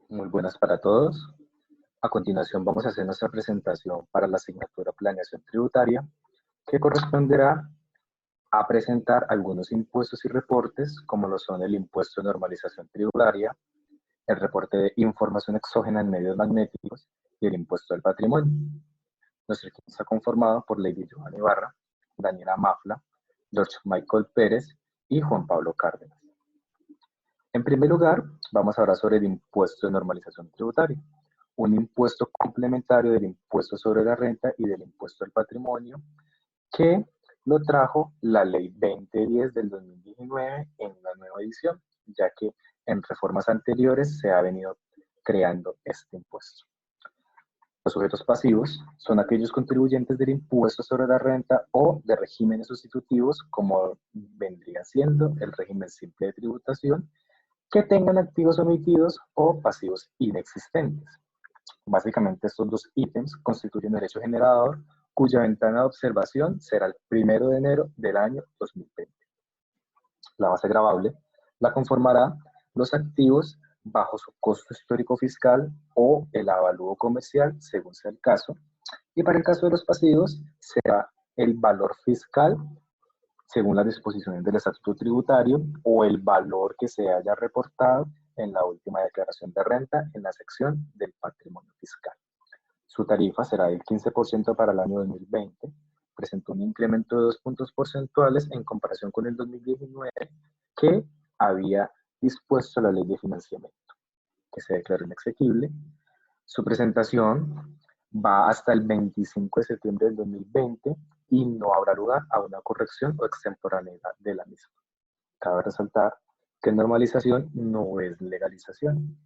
Muy buenas para todos. A continuación vamos a hacer nuestra presentación para la asignatura Planeación Tributaria, que corresponderá a presentar algunos impuestos y reportes, como lo son el impuesto de normalización tributaria, el reporte de información exógena en medios magnéticos y el impuesto del patrimonio. Nuestro equipo está conformado por Lady Johanna Ibarra, Daniela Mafla, George Michael Pérez y Juan Pablo Cárdenas. En primer lugar, vamos a hablar sobre el impuesto de normalización tributaria, un impuesto complementario del impuesto sobre la renta y del impuesto al patrimonio, que lo trajo la Ley 2010 del 2019 en una nueva edición, ya que en reformas anteriores se ha venido creando este impuesto. Los sujetos pasivos son aquellos contribuyentes del impuesto sobre la renta o de regímenes sustitutivos, como vendría siendo el régimen simple de tributación, que tengan activos omitidos o pasivos inexistentes. Básicamente estos dos ítems constituyen derecho generador, cuya ventana de observación será el 1 de enero del año 2020. La base gravable la conformará los activos bajo su costo histórico fiscal o el avalúo comercial, según sea el caso, y para el caso de los pasivos será el valor fiscal según las disposiciones del estatuto tributario o el valor que se haya reportado en la última declaración de renta en la sección del patrimonio fiscal. Su tarifa será del 15% para el año 2020, presentó un incremento de 2 puntos porcentuales en comparación con el 2019 que había dispuesto la ley de financiamiento, que se declaró inexequible. Su presentación va hasta el 25 de septiembre del 2020 y no habrá lugar a una corrección o extemporaneidad de la misma. Cabe resaltar que normalización no es legalización.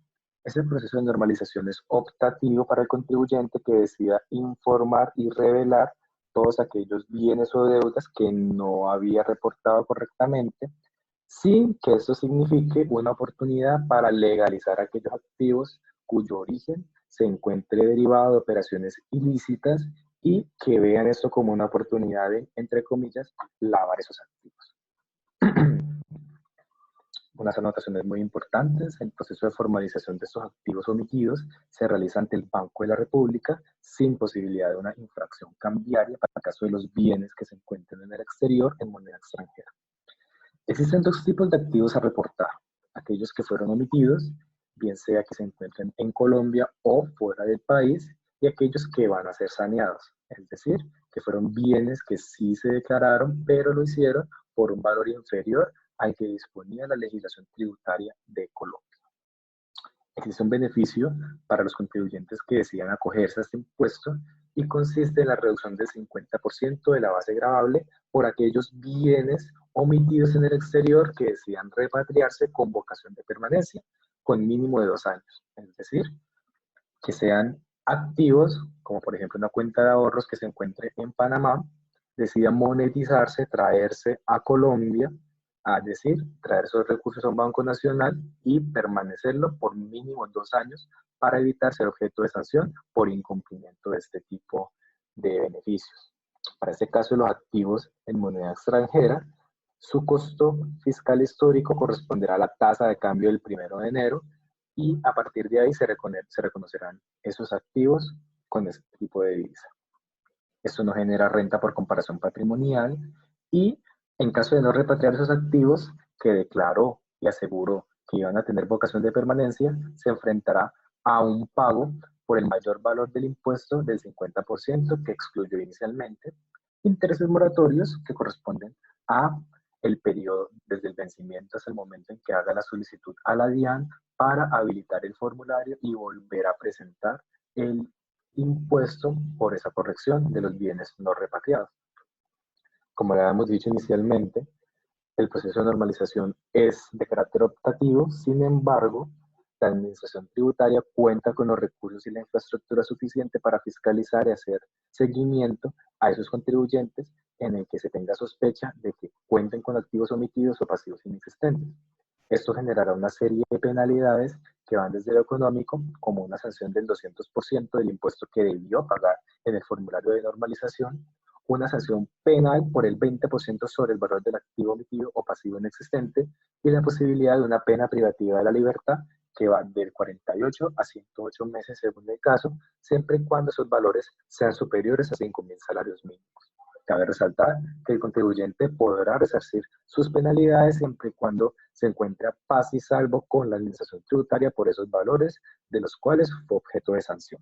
Este proceso de normalización es optativo para el contribuyente que decida informar y revelar todos aquellos bienes o deudas que no había reportado correctamente, sin que esto signifique una oportunidad para legalizar aquellos activos cuyo origen se encuentre derivado de operaciones ilícitas y que vean esto como una oportunidad de, entre comillas, lavar esos activos. Unas anotaciones muy importantes: el proceso de formalización de estos activos omitidos se realiza ante el Banco de la República sin posibilidad de una infracción cambiaria para el caso de los bienes que se encuentren en el exterior en moneda extranjera. Existen dos tipos de activos a reportar: aquellos que fueron omitidos, bien sea que se encuentren en Colombia o fuera del país, y aquellos que van a ser saneados, es decir, que fueron bienes que sí se declararon, pero lo hicieron por un valor inferior al que disponía la legislación tributaria de Colombia. Existe un beneficio para los contribuyentes que decidan acogerse a este impuesto y consiste en la reducción del 50% de la base gravable por aquellos bienes omitidos en el exterior que decidan repatriarse con vocación de permanencia, con mínimo de 2 años. Es decir, que sean activos, como por ejemplo una cuenta de ahorros que se encuentre en Panamá, decida monetizarse, traerse a Colombia, es decir, traer esos recursos a un banco nacional y permanecerlo por mínimo 2 años para evitar ser objeto de sanción por incumplimiento de este tipo de beneficios. Para este caso, los activos en moneda extranjera, su costo fiscal histórico corresponderá a la tasa de cambio del 1 de enero y a partir de ahí se reconocerán esos activos con este tipo de divisa. Esto no genera renta por comparación patrimonial y en caso de no repatriar esos activos que declaró y aseguró que iban a tener vocación de permanencia, se enfrentará a un pago por el mayor valor del impuesto del 50% que excluyó inicialmente, intereses moratorios que corresponden a el periodo desde el vencimiento hasta el momento en que haga la solicitud a la DIAN para habilitar el formulario y volver a presentar el impuesto por esa corrección de los bienes no repatriados. Como ya hemos dicho inicialmente, el proceso de normalización es de carácter optativo. Sin embargo, la administración tributaria cuenta con los recursos y la infraestructura suficiente para fiscalizar y hacer seguimiento a esos contribuyentes en el que se tenga sospecha de que cuenten con activos omitidos o pasivos inexistentes. Esto generará una serie de penalidades que van desde lo económico, como una sanción del 200% del impuesto que debió pagar en el formulario de normalización, una sanción penal por el 20% sobre el valor del activo omitido o pasivo inexistente, y la posibilidad de una pena privativa de la libertad que va del 48 a 108 meses según el caso, siempre y cuando esos valores sean superiores a 5.000 salarios mínimos. Cabe resaltar que el contribuyente podrá resarcir sus penalidades siempre y cuando se encuentre a paz y salvo con la administración tributaria por esos valores de los cuales fue objeto de sanción.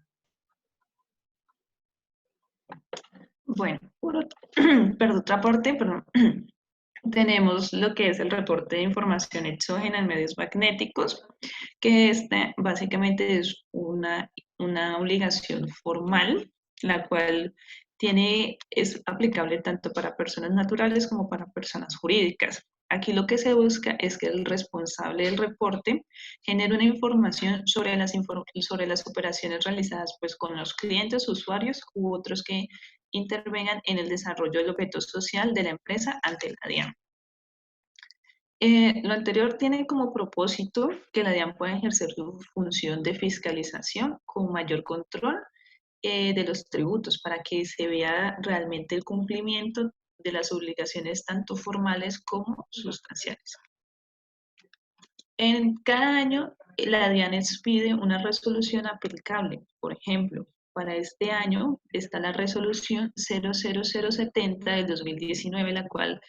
Bueno, por otra parte, tenemos lo que es el reporte de información exógena en medios magnéticos, que básicamente es una obligación formal, la cual es aplicable tanto para personas naturales como para personas jurídicas. Aquí lo que se busca es que el responsable del reporte genere una información sobre las operaciones realizadas pues, con los clientes, usuarios u otros que intervengan en el desarrollo del objeto social de la empresa ante la DIAN. Lo anterior tiene como propósito que la DIAN pueda ejercer su función de fiscalización con mayor control de los tributos para que se vea realmente el cumplimiento de las obligaciones tanto formales como sustanciales. En cada año, la DIAN expide una resolución aplicable. Por ejemplo, para este año está la resolución 00070 del 2019, la cual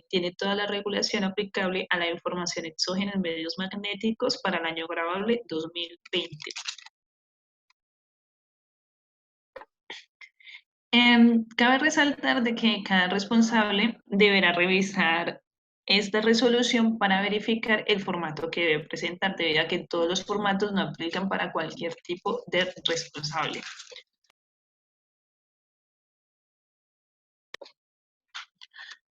tiene toda la regulación aplicable a la información exógena en medios magnéticos para el año grabable 2020. Cabe resaltar de que cada responsable deberá revisar esta resolución para verificar el formato que debe presentar, debido a que todos los formatos no aplican para cualquier tipo de responsable.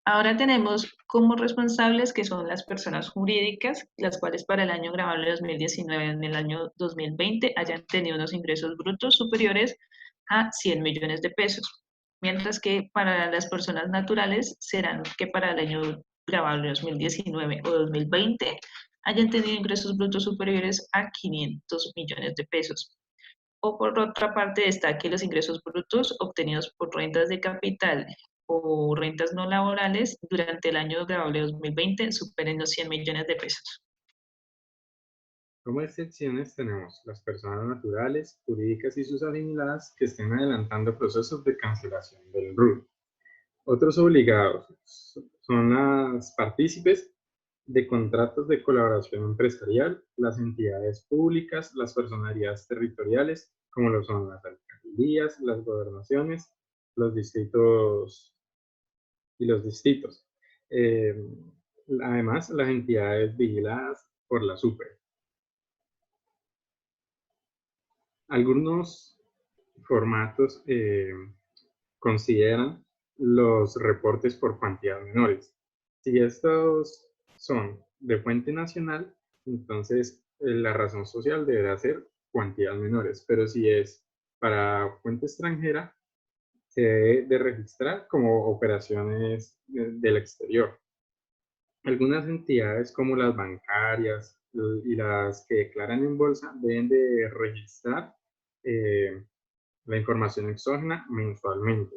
Ahora tenemos como responsables que son las personas jurídicas, las cuales para el año grabable 2019 en el año 2020 hayan tenido unos ingresos brutos superiores a 100 millones de pesos, mientras que para las personas naturales serán que para el año grabable 2019 o 2020 hayan tenido ingresos brutos superiores a 500 millones de pesos. O por otra parte está que los ingresos brutos obtenidos por rentas de capital o rentas no laborales durante el año grabable 2020 superen los 100 millones de pesos. Como excepciones tenemos las personas naturales, jurídicas y sus asimiladas que estén adelantando procesos de cancelación del RUT. Otros obligados son las partícipes de contratos de colaboración empresarial, las entidades públicas, las personalidades territoriales, como lo son las alcaldías, las gobernaciones, los distritos y los distritos. Además, las entidades vigiladas por la SUPRE. Algunos formatos consideran los reportes por cuantías menores. Si estos son de fuente nacional, entonces la razón social deberá ser cuantías menores, pero si es para fuente extranjera, se debe de registrar como operaciones del exterior. Algunas entidades como las bancarias y las que declaran en bolsa deben de registrar la información exógena mensualmente.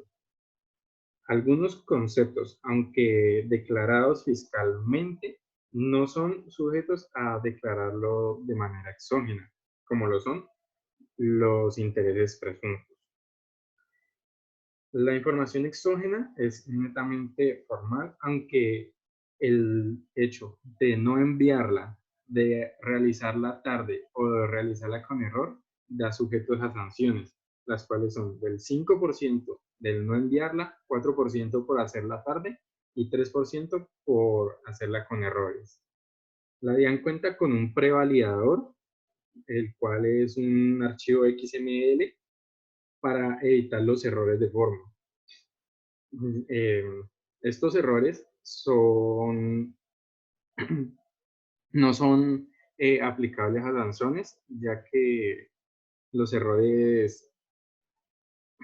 Algunos conceptos, aunque declarados fiscalmente, no son sujetos a declararlo de manera exógena, como lo son los intereses presuntos. La información exógena es netamente formal, aunque el hecho de no enviarla, de realizarla tarde o de realizarla con error, da sujetos a sanciones, las cuales son del 5% del no enviarla, 4% por hacerla tarde y 3% por hacerla con errores. La DIAN cuenta con un prevalidador, el cual es un archivo XML para evitar los errores de forma. Estos errores no son aplicables a sanciones, ya que los errores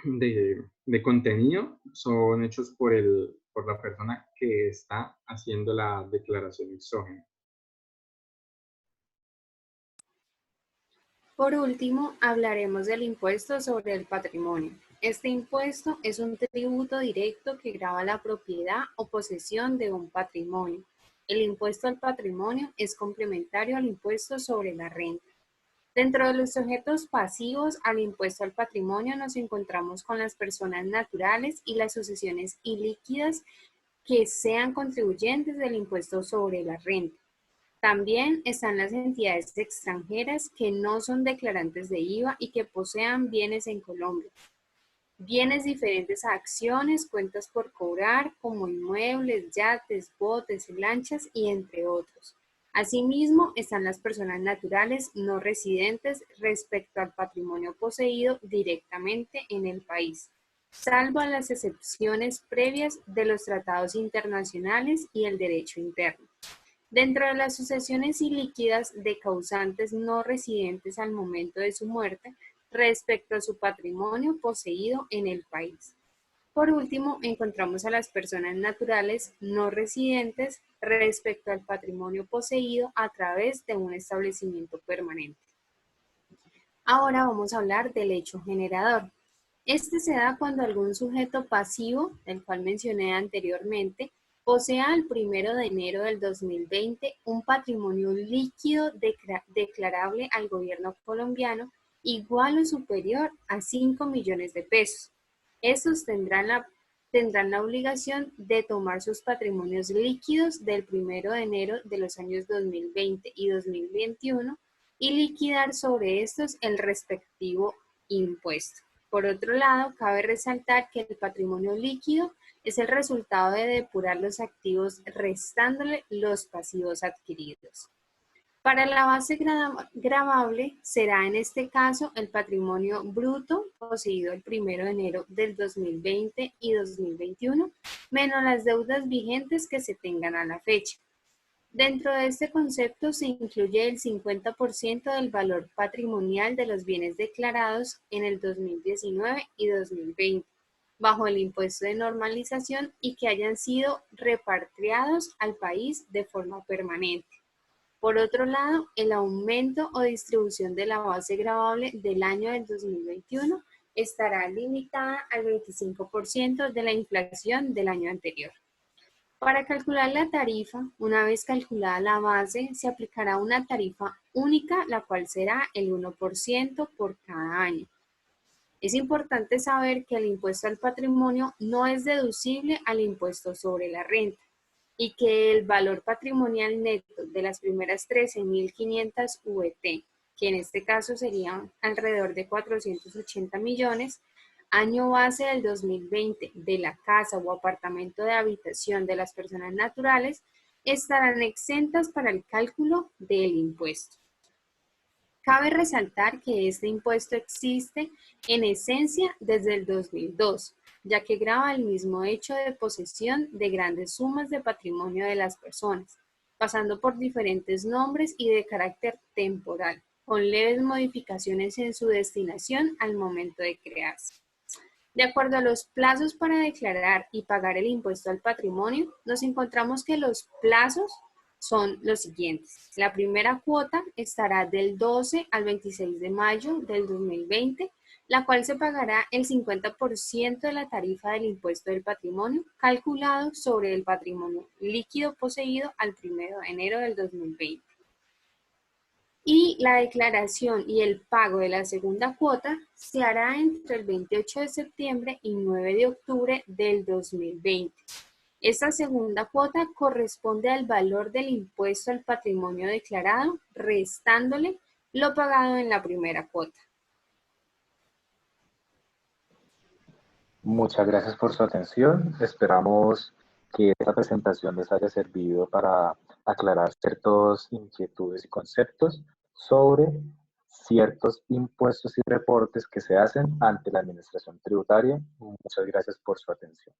de contenido son hechos por la persona que está haciendo la declaración exógena. Por último, hablaremos del impuesto sobre el patrimonio. Este impuesto es un tributo directo que grava la propiedad o posesión de un patrimonio. El impuesto al patrimonio es complementario al impuesto sobre la renta. Dentro de los sujetos pasivos al impuesto al patrimonio nos encontramos con las personas naturales y las sucesiones ilíquidas que sean contribuyentes del impuesto sobre la renta. También están las entidades extranjeras que no son declarantes de IVA y que posean bienes en Colombia. Bienes diferentes a acciones, cuentas por cobrar, como inmuebles, yates, botes, lanchas y entre otros. Asimismo, están las personas naturales no residentes respecto al patrimonio poseído directamente en el país, salvo a las excepciones previas de los tratados internacionales y el derecho interno. Dentro de las sucesiones ilíquidas de causantes no residentes al momento de su muerte, respecto a su patrimonio poseído en el país. Por último, encontramos a las personas naturales no residentes respecto al patrimonio poseído a través de un establecimiento permanente. Ahora vamos a hablar del hecho generador. Este se da cuando algún sujeto pasivo, el cual mencioné anteriormente, posea al 1 de enero del 2020 un patrimonio líquido declarable al gobierno colombiano igual o superior a 5 millones de pesos. Estos tendrán la obligación de tomar sus patrimonios líquidos del 1 de enero de los años 2020 y 2021 y liquidar sobre estos el respectivo impuesto. Por otro lado, cabe resaltar que el patrimonio líquido es el resultado de depurar los activos restándole los pasivos adquiridos. Para la base gravable será en este caso el patrimonio bruto poseído el 1 de enero del 2020 y 2021, menos las deudas vigentes que se tengan a la fecha. Dentro de este concepto se incluye el 50% del valor patrimonial de los bienes declarados en el 2019 y 2020, bajo el impuesto de normalización y que hayan sido repatriados al país de forma permanente. Por otro lado, el aumento o distribución de la base gravable del año del 2021 estará limitada al 25% de la inflación del año anterior. Para calcular la tarifa, una vez calculada la base, se aplicará una tarifa única, la cual será el 1% por cada año. Es importante saber que el impuesto al patrimonio no es deducible al impuesto sobre la renta y que el valor patrimonial neto de las primeras 13.500 VT, que en este caso serían alrededor de 480 millones, año base del 2020 de la casa o apartamento de habitación de las personas naturales, estarán exentas para el cálculo del impuesto. Cabe resaltar que este impuesto existe en esencia desde el 2002, ya que grava el mismo hecho de posesión de grandes sumas de patrimonio de las personas, pasando por diferentes nombres y de carácter temporal, con leves modificaciones en su destinación al momento de crearse. De acuerdo a los plazos para declarar y pagar el impuesto al patrimonio, nos encontramos que los plazos son los siguientes. La primera cuota estará del 12 al 26 de mayo del 2020, la cual se pagará el 50% de la tarifa del impuesto del patrimonio calculado sobre el patrimonio líquido poseído al 1 de enero del 2020. Y la declaración y el pago de la segunda cuota se hará entre el 28 de septiembre y 9 de octubre del 2020. Esta segunda cuota corresponde al valor del impuesto al patrimonio declarado, restándole lo pagado en la primera cuota. Muchas gracias por su atención. Esperamos que esta presentación les haya servido para aclarar ciertas inquietudes y conceptos sobre ciertos impuestos y reportes que se hacen ante la administración tributaria. Muchas gracias por su atención.